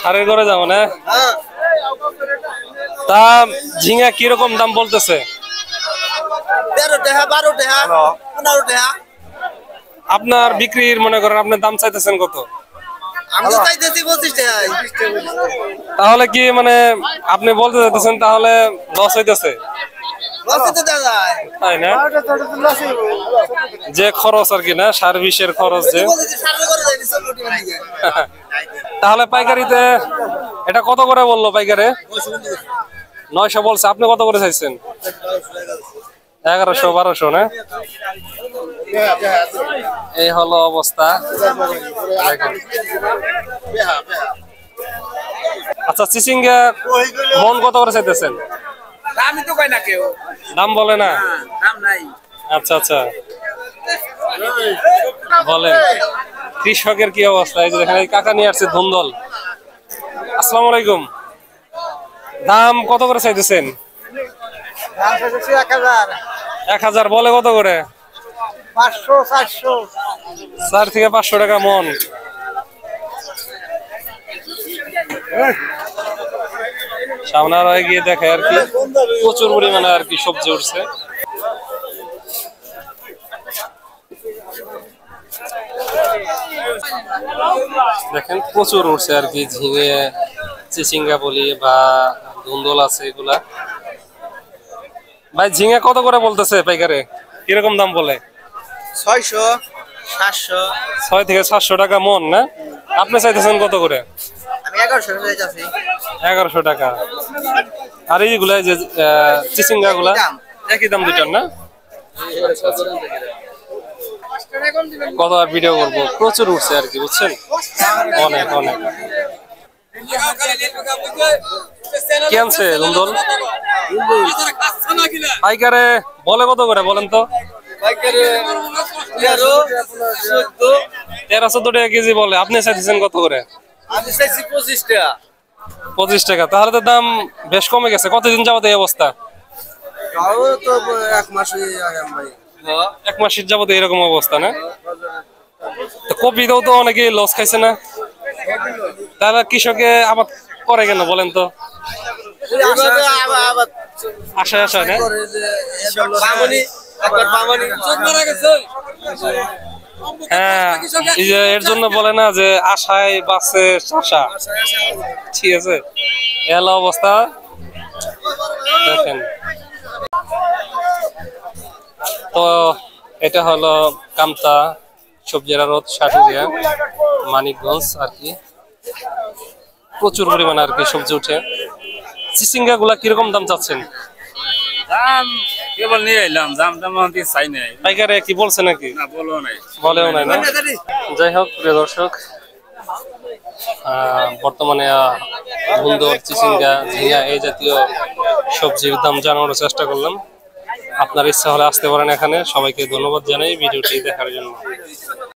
সারের ঘরে যাবো না? তা ঝিঙা কিরকম দাম বলতেছে? 13 টাকা 12 টাকা 15 টাকা। আপনার বিক্রির মনে করেন আপনার দাম চাইতেছেন কত? আমি চাইতেছি 25 টাকা। তাহলে কি মানে আপনি বলতে চাইতেছেন তাহলে লস হইতেছে? তাই না? যে খরচ আর কি না, সার্ভিসের খরচ যে। তাহলে পাইকারিতে এটা কত করে বললো পাইকারে? 900 বলছে, আপনি কত করে চাইছেন? 1100 1200 না? এই হলো অবস্থা। আচ্ছা, চিচিঙ্গা মন কত করে চাইতেছেন? দামই তো কয় না কেউ। দাম বলে না? দাম নাই। আচ্ছা আচ্ছা, বলেন কৃষকের কি অবস্থা? এই যে দেখেন, এই কাকা নিয়ে আসছে ধুন্দল। আসসালামু আলাইকুম। দাম কত করে চাইতেছেন? 1000 বলে কত করে? 500 400। 4 থেকে 500 টাকা মন। সামনে আর গিয়ে দেখে আর কি প্রচুর পরিমাণে আর কি সবজি উঠছে। দেখেন প্রচুর উঠছে আর কি, ঝিঙে চিচিঙ্গা বলি বা ধুন্দল আছে এগুলা। ভাই ঝিঙে কত করে বলতেছে পাইকারে? কিরকম দাম বলে? 600 700। 6 থেকে 700 টাকা মন না? আপনি চাইতেছেন কত করে? আমি 1100 টাকা চাইছি। 1100 টাকা। আর এইগুলা যে চিচিঙ্গা গুলা একই দাম দুইটার না? কত আর ভিডিও করবো, প্রচুর উঠছে আর কি, বুঝছেন? অনেক অনেক। কি আনছে ধুন্দল? পাইকারে বলে কত করে বলেন তো? 13-14 টাকা কেজি বলে, আপনি চাইছেন কত করে? আমি চাইছি 25 টাকা। 25 টাকা। তাহলে তো দাম বেশ কমে গেছে। কতদিন যাবত এই অবস্থা? তাও তো 1 মাস আগে ভাই। 1 মাস যাবত এরকম অবস্থা না? তো কপিতেও তো অনেকে লস খাইছে না? তাহলে কৃষকে আবাদ করে কেন বলেন তো? আশা আশা না? হ্যাঁ, এই যে এর জন্য বলে না যে আশায় বাঁচে চাষা। ঠিক আছে, এলো অবস্থা দেখেন। তো এটা হলো কামতা সবজির আড়ত, সাটুরিয়া, মানিকগঞ্জ আর কি। প্রচুর পরিমাণে আর কি সবজি উঠে। চিচিঙ্গা গুলা কিরকম দাম চাচ্ছেন? দাম কেবল নিয়ে এলাম, দাম চাই নাই। পাইকারে কি বলছে নাকি? না, বলেও নাই। বলেও নাই না? যাই হোক প্রিয় দর্শক, বর্তমানে ধুন্দল, চিচিঙ্গা, ঝিঙা এই জাতীয় সবজির দাম জানানোর চেষ্টা করলাম। আপনার ইচ্ছা হলে আসতে পারেন এখানে। সবাইকে ধন্যবাদ জানাই ভিডিওটি দেখার জন্য।